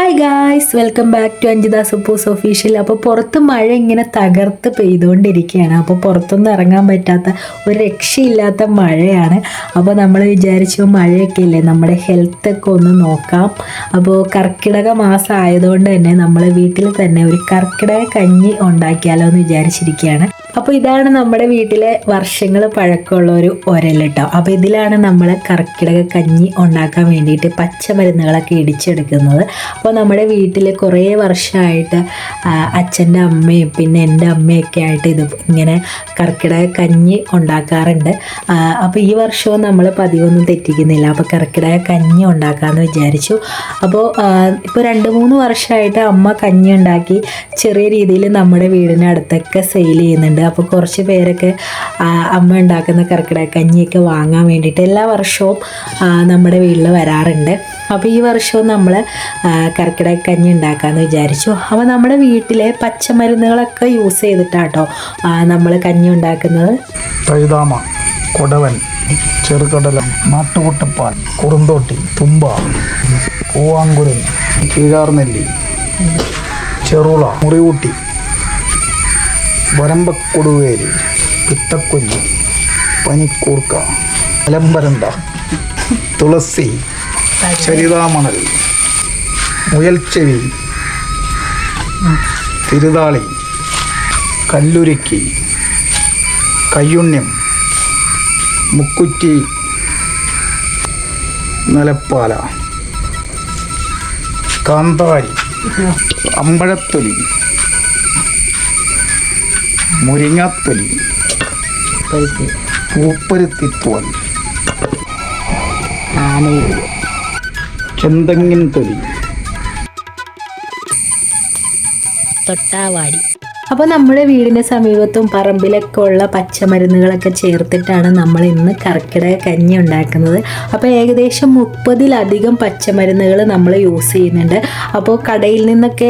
Hi guys, welcome back to Anjitha Suppoos official. അപ്പോൾ പുറത്ത് മഴ ഇങ്ങനെ തകർത്ത് പെയ്തുകൊണ്ടിരിക്കുകയാണ്. അപ്പോൾ പുറത്തൊന്നും ഇറങ്ങാൻ പറ്റാത്ത ഒരു രക്ഷയില്ലാത്ത മഴയാണ്. അപ്പോൾ നമ്മൾ വിചാരിച്ചു മഴയൊക്കെ ഇല്ലേ, നമ്മുടെ ഹെൽത്തൊക്കെ ഒന്ന് നോക്കാം. അപ്പോൾ കർക്കിടക മാസം ആയതുകൊണ്ട് തന്നെ നമ്മൾ വീട്ടിൽ തന്നെ ഒരു കർക്കിടക കഞ്ഞി ഉണ്ടാക്കിയാലോ എന്ന് വിചാരിച്ചിരിക്കുകയാണ്. അപ്പോൾ ഇതാണ് നമ്മുടെ വീട്ടിലെ വർഷങ്ങൾ പഴക്കമുള്ള ഒരു ഉരൽ കേട്ടോ. അപ്പോൾ ഇതിലാണ് നമ്മൾ കർക്കിടക കഞ്ഞി ഉണ്ടാക്കാൻ വേണ്ടിയിട്ട് പച്ചമരുന്നുകളൊക്കെ ഇടിച്ചെടുക്കുന്നത്. അപ്പോൾ നമ്മുടെ വീട്ടിൽ കുറേ വർഷമായിട്ട് അച്ഛൻ്റെ അമ്മയും പിന്നെ എൻ്റെ അമ്മയൊക്കെ ആയിട്ട് ഇത് ഇങ്ങനെ കർക്കിടക കഞ്ഞി ഉണ്ടാക്കാറുണ്ട്. അപ്പോൾ ഈ വർഷവും നമ്മൾ പതിവൊന്നും തെറ്റിക്കുന്നില്ല. അപ്പോൾ കർക്കിടക കഞ്ഞി ഉണ്ടാക്കാമെന്ന് വിചാരിച്ചു. അപ്പോൾ ഇപ്പോൾ 2-3 വർഷമായിട്ട് അമ്മ കഞ്ഞി ഉണ്ടാക്കി ചെറിയ രീതിയിൽ നമ്മുടെ വീടിനടുത്തൊക്കെ സെയിൽ ചെയ്യുന്നുണ്ട്. അപ്പോൾ കുറച്ച് പേരൊക്കെ അമ്മ ഉണ്ടാക്കുന്ന കർക്കിടക കഞ്ഞിയൊക്കെ വാങ്ങാൻ വേണ്ടിയിട്ട് എല്ലാ വർഷവും നമ്മുടെ വീട്ടിൽ വരാറുണ്ട്. അപ്പോൾ ഈ വർഷവും നമ്മൾ കർക്കിടക കഞ്ഞി ഉണ്ടാക്കാമെന്ന് വിചാരിച്ചു. അപ്പോൾ നമ്മുടെ വീട്ടിലെ പച്ചമരുന്നുകളൊക്കെ യൂസ് ചെയ്തിട്ടാട്ടോ നമ്മൾ കഞ്ഞി ഉണ്ടാക്കുന്നത്. തൈതാമ, കൊടവൻ, ചെറുകടല, നാട്ടുകൊട്ടപ്പാൽ, കുറുന്തോട്ടി, തുമ്പ, പൂവാങ്കുരൻ, കീഴാർനെല്ലി, ചെറുള, മുറിയൂട്ടി, വരമ്പക്കൊടുവേരി, പിത്തക്കൊല്ലി, പനിക്കൂർക്ക, മലമ്പരന്ത, തുളസി, ചരിതാമണൽ, മുയൽച്ചെവി, തിരുതാളി, കല്ലുരുക്കി, കയ്യുണ്യം, മുക്കുറ്റി, നിലപ്പാല, കാന്താരി, അമ്പഴത്തൊലി, മുരിങ്ങാത്തൊലി, പൂപ്പരുത്തിത്തോൽ, ചെന്തങ്ങിൻ തൊലി, തൊട്ടാവാടി. അപ്പോൾ നമ്മുടെ വീടിന് സമീപത്തും പറമ്പിലൊക്കെ ഉള്ള പച്ചമരുന്നുകളൊക്കെ ചേർത്തിട്ടാണ് നമ്മൾ ഇന്ന് കർക്കിടക കഞ്ഞി ഉണ്ടാക്കുന്നത്. അപ്പോൾ ഏകദേശം 30-ലധികം പച്ചമരുന്നുകൾ നമ്മൾ യൂസ് ചെയ്യുന്നുണ്ട്. അപ്പോൾ കടയിൽ നിന്നൊക്കെ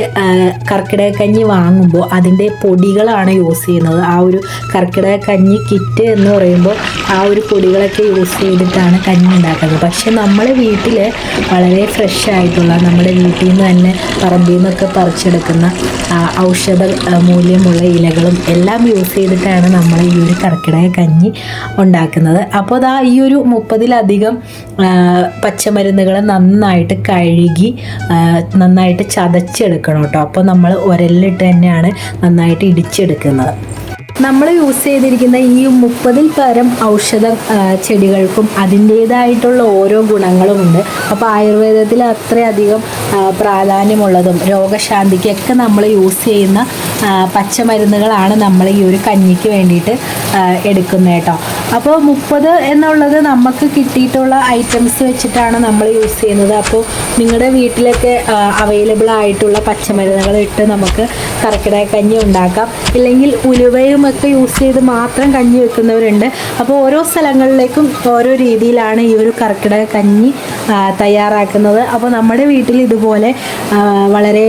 കർക്കിടക കഞ്ഞി വാങ്ങുമ്പോൾ അതിൻ്റെ പൊടികളാണ് യൂസ് ചെയ്യുന്നത്. ആ ഒരു കർക്കിടക കഞ്ഞി കിറ്റ് എന്ന് പറയുമ്പോൾ ആ ഒരു പൊടികളൊക്കെ യൂസ് ചെയ്തിട്ടാണ് കഞ്ഞി ഉണ്ടാക്കുന്നത്. പക്ഷെ നമ്മുടെ വീട്ടിൽ വളരെ ഫ്രഷ് ആയിട്ടുള്ള നമ്മുടെ വീട്ടിൽ നിന്ന് തന്നെ പറമ്പിൽ നിന്നൊക്കെ പറിച്ചെടുക്കുന്ന ഔഷധ മൂല്യമുള്ള ഇലകളും എല്ലാം യൂസ് ചെയ്തിട്ടാണ് നമ്മൾ ഈ ഒരു കർക്കിടക കഞ്ഞി ഉണ്ടാക്കുന്നത്. അപ്പോൾ അതാ ഈ ഒരു 30-ലധികം പച്ചമരുന്നുകൾ നന്നായിട്ട് കഴുകി നന്നായിട്ട് ചതച്ചെടുക്കണം കേട്ടോ. അപ്പോൾ നമ്മൾ ഉരലിലിട്ട് തന്നെയാണ് നന്നായിട്ട് ഇടിച്ചെടുക്കുന്നത്. നമ്മൾ യൂസ് ചെയ്തിരിക്കുന്ന ഈ 30-ൽ പരം ഔഷധ ചെടികൾക്കും അതിൻ്റേതായിട്ടുള്ള ഓരോ ഗുണങ്ങളുമുണ്ട്. അപ്പോൾ ആയുർവേദത്തിൽ അത്രയധികം പ്രാധാന്യമുള്ളതും രോഗശാന്തിക്കൊക്കെ നമ്മൾ യൂസ് ചെയ്യുന്ന പച്ചമരുന്നുകളാണ് നമ്മൾ ഈ ഒരു കഞ്ഞിക്ക് വേണ്ടിയിട്ട് എടുക്കുന്നത് കേട്ടോ. അപ്പോൾ 30 എന്നുള്ളത് നമുക്ക് കിട്ടിയിട്ടുള്ള ഐറ്റംസ് വെച്ചിട്ടാണ് നമ്മൾ യൂസ് ചെയ്യുന്നത്. അപ്പോൾ നിങ്ങളുടെ വീട്ടിലൊക്കെ അവൈലബിൾ ആയിട്ടുള്ള പച്ചമരുന്നുകൾ ഇട്ട് നമുക്ക് കർക്കിടക കഞ്ഞി ഉണ്ടാക്കാം. ഇല്ലെങ്കിൽ ഉലുവയും ഒക്കെ യൂസ് ചെയ്ത് മാത്രം കഞ്ഞി വെക്കുന്നവരുണ്ട്. അപ്പോൾ ഓരോ സ്ഥലങ്ങളിലേക്കും ഓരോ രീതിയിലാണ് ഈ ഒരു കർക്കിടക കഞ്ഞി തയ്യാറാക്കുന്നത്. അപ്പോൾ നമ്മുടെ വീട്ടിൽ ഇതുപോലെ വളരെ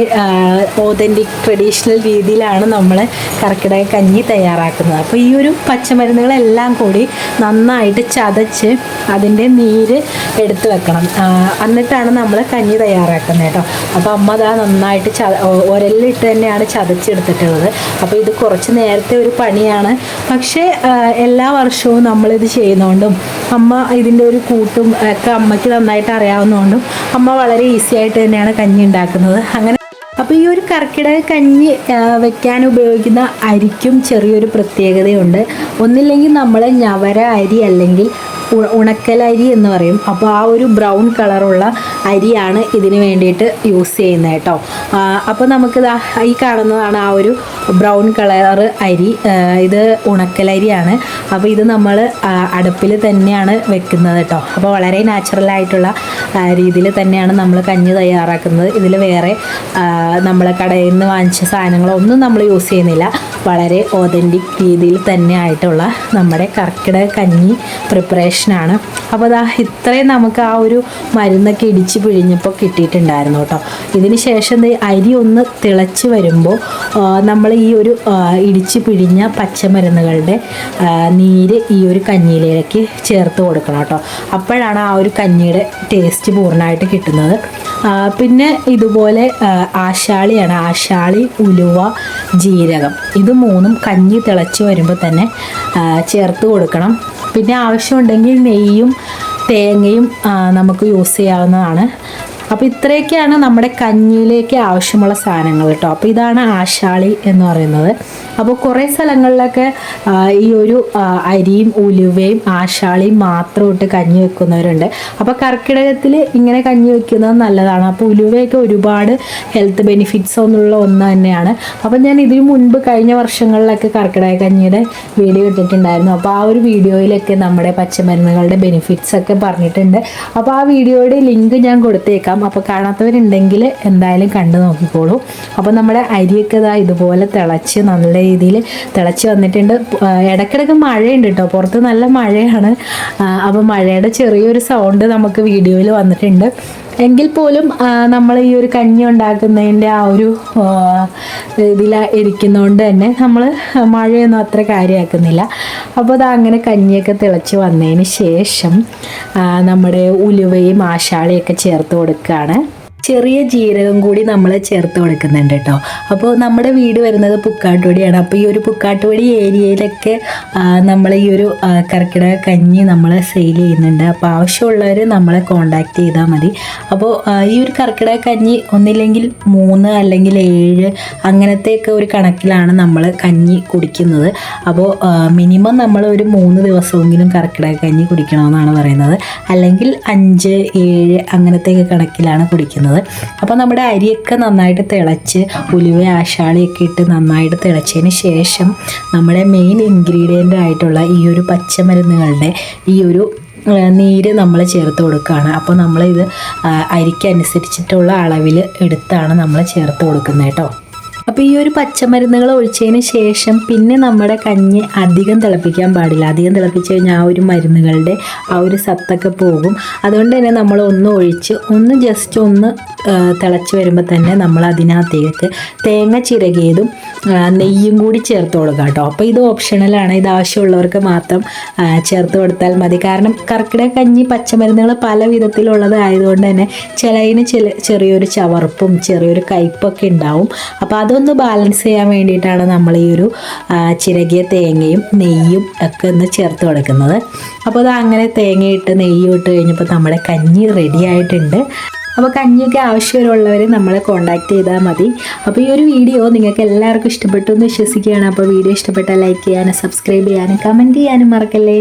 ഓതൻറ്റിക് ട്രഡീഷണൽ രീതിയിലാണ് നമ്മൾ കർക്കിടക കഞ്ഞി തയ്യാറാക്കുന്നത്. അപ്പോൾ ഈ ഒരു പച്ചമരുന്നുകളെല്ലാം കൂടി നന്നായിട്ട് ചതച്ച് അതിൻ്റെ നീര് എടുത്ത് വെക്കണം. എന്നിട്ടാണ് നമ്മൾ കഞ്ഞി തയ്യാറാക്കുന്നത് കേട്ടോ. അപ്പോൾ അമ്മ അതാ നന്നായിട്ട് ഉരലിലിട്ട് തന്നെയാണ് ചതച്ചെടുത്തിട്ടുള്ളത്. അപ്പോൾ ഇത് കുറച്ച് നേരത്തെ ഒരു പണിയാണ്. പക്ഷേ എല്ലാ വർഷവും നമ്മളിത് ചെയ്യുന്നതുകൊണ്ടും അമ്മ ഇതിൻ്റെ ഒരു കൂട്ടും ഒക്കെ അമ്മയ്ക്ക് നന്നായിട്ട് അറിയാവുന്നതുകൊണ്ടും അമ്മ വളരെ ഈസി ആയിട്ട് തന്നെയാണ് കഞ്ഞി ഉണ്ടാക്കുന്നത്. അങ്ങനെ അപ്പോൾ ഈ ഒരു കർക്കിടക കഞ്ഞി വെക്കാൻ ഉപയോഗിക്കുന്ന അരിക്കും ചെറിയൊരു പ്രത്യേകതയുണ്ട്. ഒന്നില്ലെങ്കിൽ നമ്മൾ ഞവര അരി അല്ലെങ്കിൽ ഉണക്കലരി എന്ന് പറയും. അപ്പോൾ ആ ഒരു ബ്രൗൺ കളറുള്ള അരിയാണ് ഇതിന് വേണ്ടിയിട്ട് യൂസ് ചെയ്യുന്നത് കേട്ടോ. അപ്പോൾ നമുക്കിത് ഈ കാണുന്നതാണ് ആ ഒരു ബ്രൗൺ കളർ അരി. ഇത് ഉണക്കലരിയാണ്. അപ്പോൾ ഇത് നമ്മൾ അടുപ്പിൽ തന്നെയാണ് വെക്കുന്നത് കേട്ടോ. അപ്പോൾ വളരെ നാച്ചുറലായിട്ടുള്ള രീതിയിൽ തന്നെയാണ് നമ്മൾ കഞ്ഞി തയ്യാറാക്കുന്നത്. ഇതിൽ വേറെ നമ്മൾ കടയിൽ നിന്ന് വാങ്ങിച്ച സാധനങ്ങളൊന്നും നമ്മൾ യൂസ് ചെയ്യുന്നില്ല. വളരെ ഓതൻറ്റിക് രീതിയിൽ തന്നെ ആയിട്ടുള്ള നമ്മുടെ കർക്കിടക കഞ്ഞി പ്രിപ്പറേഷൻ പ്രിപ്പറേഷനാണ്. അപ്പോൾ അതാ ഇത്രയും നമുക്ക് ആ ഒരു മരുന്നൊക്കെ ഇടിച്ച് പിഴിഞ്ഞപ്പോൾ കിട്ടിയിട്ടുണ്ടായിരുന്നു കേട്ടോ. ഇതിന് ശേഷം അരി ഒന്ന് തിളച്ച് വരുമ്പോൾ നമ്മൾ ഈ ഒരു ഇടിച്ച് പിഴിഞ്ഞ പച്ചമരുന്നുകളുടെ നീര് ഈ ഒരു കഞ്ഞിയിലേക്ക് ചേർത്ത് കൊടുക്കണം കേട്ടോ. അപ്പോഴാണ് ആ ഒരു കഞ്ഞിയുടെ ടേസ്റ്റ് പൂർണ്ണമായിട്ട് കിട്ടുന്നത്. പിന്നെ ഇതുപോലെ ആശാളിയാണ്, ആശാളി, ഉലുവ, ജീരകം, ഇത് മൂന്നും കഞ്ഞി തിളച്ച് വരുമ്പോൾ തന്നെ ചേർത്ത് കൊടുക്കണം. പിന്നെ ആവശ്യമുണ്ടെങ്കിൽ നെയ്യും തേങ്ങയും നമുക്ക് യൂസ് ചെയ്യാവുന്നതാണ്. അപ്പോൾ ഇത്രയൊക്കെയാണ് നമ്മുടെ കഞ്ഞിയിലേക്ക് ആവശ്യമുള്ള സാധനങ്ങൾ കേട്ടോ. അപ്പോൾ ഇതാണ് ആശാളി എന്ന് പറയുന്നത്. അപ്പോൾ കുറേ സ്ഥലങ്ങളിലൊക്കെ ഈ ഒരു അരിയും ഉലുവയും ആശാളിയും മാത്രം ഇട്ട് കഞ്ഞി വെക്കുന്നവരുണ്ട്. അപ്പോൾ കർക്കിടകത്തിൽ ഇങ്ങനെ കഞ്ഞി വെക്കുന്നത് നല്ലതാണ്. അപ്പോൾ ഉലുവയൊക്കെ ഒരുപാട് ഹെൽത്ത് ബെനിഫിറ്റ്സ് ഒന്നുള്ള ഒന്ന് തന്നെയാണ്. അപ്പോൾ ഞാൻ ഇതിനു മുൻപ് കഴിഞ്ഞ വർഷങ്ങളിലൊക്കെ കർക്കിടക കഞ്ഞിയുടെ വീഡിയോ ഇട്ടിട്ടുണ്ടായിരുന്നു. അപ്പോൾ ആ ഒരു വീഡിയോയിലൊക്കെ നമ്മുടെ പച്ചമരുന്നുകളുടെ ബെനിഫിറ്റ്സ് ഒക്കെ പറഞ്ഞിട്ടുണ്ട്. അപ്പോൾ ആ വീഡിയോയുടെ ലിങ്ക് ഞാൻ കൊടുത്തേക്കാം. അപ്പോൾ കാണാത്തവരുണ്ടെങ്കിൽ എന്തായാലും കണ്ടു നോക്കിക്കോളൂ. അപ്പോൾ നമ്മുടെ അരിയൊക്കെ ഇതുപോലെ തിളച്ച് നല്ല രീതിയിൽ തിളച്ച് വന്നിട്ടുണ്ട്. ഇടയ്ക്കിടയ്ക്ക് മഴയുണ്ട് കേട്ടോ, പുറത്ത് നല്ല മഴയാണ്. അപ്പോൾ മഴയുടെ ചെറിയൊരു സൗണ്ട് നമുക്ക് വീഡിയോയിൽ വന്നിട്ടുണ്ട്. എങ്കിൽ പോലും നമ്മൾ ഈ ഒരു കഞ്ഞി ഉണ്ടാക്കുന്നതിൻ്റെ ആ ഒരു ഇതിൽ ഇരിക്കുന്നതുകൊണ്ട് തന്നെ നമ്മൾ മഴയൊന്നും അത്ര കാര്യമാക്കുന്നില്ല. അപ്പോൾ അത് അങ്ങനെ കഞ്ഞിയൊക്കെ തിളച്ച് വന്നതിന് ശേഷം നമ്മുടെ ഉലുവയും ആശാളിയൊക്കെ ചേർത്ത് കൊടുക്കുകയാണ്. ചെറിയ ജീരകം കൂടി നമ്മൾ ചേർത്ത് കൊടുക്കുന്നുണ്ട് കേട്ടോ. അപ്പോൾ നമ്മുടെ വീട് വരുന്നത് പുക്കാട്ടുപടിയാണ്. അപ്പോൾ ഈ ഒരു പുക്കാട്ടുപടി ഏരിയയിലൊക്കെ നമ്മൾ ഈ ഒരു കർക്കിടക കഞ്ഞി നമ്മൾ സെയിൽ ചെയ്യുന്നുണ്ട്. അപ്പോൾ ആവശ്യമുള്ളവർ നമ്മളെ കോണ്ടാക്ട് ചെയ്താൽ മതി. അപ്പോൾ ഈ ഒരു കർക്കിടക കഞ്ഞി ഒന്നില്ലെങ്കിൽ 3 അല്ലെങ്കിൽ 7 അങ്ങനത്തെയൊക്കെ ഒരു കണക്കിലാണ് നമ്മൾ കഞ്ഞി കുടിക്കുന്നത്. അപ്പോൾ മിനിമം നമ്മൾ ഒരു 3 ദിവസമെങ്കിലും കർക്കിടക കഞ്ഞി കുടിക്കണമെന്നാണ് പറയുന്നത്. അല്ലെങ്കിൽ 5, 7 അങ്ങനത്തെയൊക്കെ കണക്കിലാണ് കുടിക്കുന്നത്. അപ്പോൾ നമ്മുടെ അരിയൊക്കെ നന്നായിട്ട് തിളച്ച് ഉലുവ ആശാളിയൊക്കെ ഇട്ട് നന്നായിട്ട് തിളച്ചതിന് ശേഷം നമ്മുടെ മെയിൻ ഇൻഗ്രീഡിയൻ്റ് ആയിട്ടുള്ള ഈ ഒരു പച്ചമരുന്നുകളുടെ ഈ ഒരു നീര് നമ്മൾ ചേർത്ത് കൊടുക്കുകയാണ്. അപ്പോൾ നമ്മളിത് അരിക്കനുസരിച്ചിട്ടുള്ള അളവിൽ എടുത്താണ് നമ്മൾ ചേർത്ത് കൊടുക്കുന്നത് കേട്ടോ. അപ്പോൾ ഈ ഒരു പച്ചമരുന്നുകൾ ഒഴിച്ചതിന് ശേഷം പിന്നെ നമ്മുടെ കഞ്ഞി അധികം തിളപ്പിക്കാൻ പാടില്ല. അധികം തിളപ്പിച്ച് കഴിഞ്ഞാൽ ആ ഒരു മരുന്നുകളുടെ ആ ഒരു സത്തൊക്കെ പോകും. അതുകൊണ്ട് തന്നെ നമ്മൾ ഒന്ന് ജസ്റ്റ് ഒന്ന് തിളച്ച് വരുമ്പോൾ തന്നെ നമ്മൾ അതിനകത്തേക്ക് തേങ്ങ ചിരകിയതും നെയ്യും കൂടി ചേർത്ത് കൊടുക്കുക കേട്ടോ. അപ്പോൾ ഇത് ഓപ്ഷണലാണ്, ഇത് ആവശ്യമുള്ളവർക്ക് മാത്രം ചേർത്ത് കൊടുത്താൽ മതി. കാരണം കർക്കിടക കഞ്ഞി പച്ചമരുന്നുകൾ പല വിധത്തിലുള്ളത് ആയതുകൊണ്ട് തന്നെ ചിലതിന് ചെറിയൊരു ചവർപ്പും ചെറിയൊരു കയ്പൊക്കെ ഉണ്ടാവും. അപ്പോൾ അതൊന്ന് ബാലൻസ് ചെയ്യാൻ വേണ്ടിയിട്ടാണ് നമ്മൾ ഈ ഒരു ചിരകിയ തേങ്ങയും നെയ്യും ഒക്കെ ഒന്ന് ചേർത്ത് കൊടുക്കുന്നത്. അപ്പോൾ അത് അങ്ങനെ തേങ്ങയിട്ട് നെയ്യും ഇട്ട് കഴിഞ്ഞപ്പോൾ നമ്മുടെ കഞ്ഞി റെഡി ആയിട്ടുണ്ട്. അപ്പോൾ കഞ്ഞിയൊക്കെ ആവശ്യമുള്ളവർ നമ്മളെ കോൺടാക്ട് ചെയ്താൽ മതി. അപ്പോൾ ഈ ഒരു വീഡിയോ നിങ്ങൾക്ക് എല്ലാവർക്കും ഇഷ്ടപ്പെട്ടു എന്ന് വിശ്വസിക്കുകയാണ്. അപ്പോൾ വീഡിയോ ഇഷ്ടപ്പെട്ടാൽ ലൈക്ക് ചെയ്യാനും സബ്സ്ക്രൈബ് ചെയ്യാനും കമൻറ്റ് ചെയ്യാനും മറക്കല്ലേ.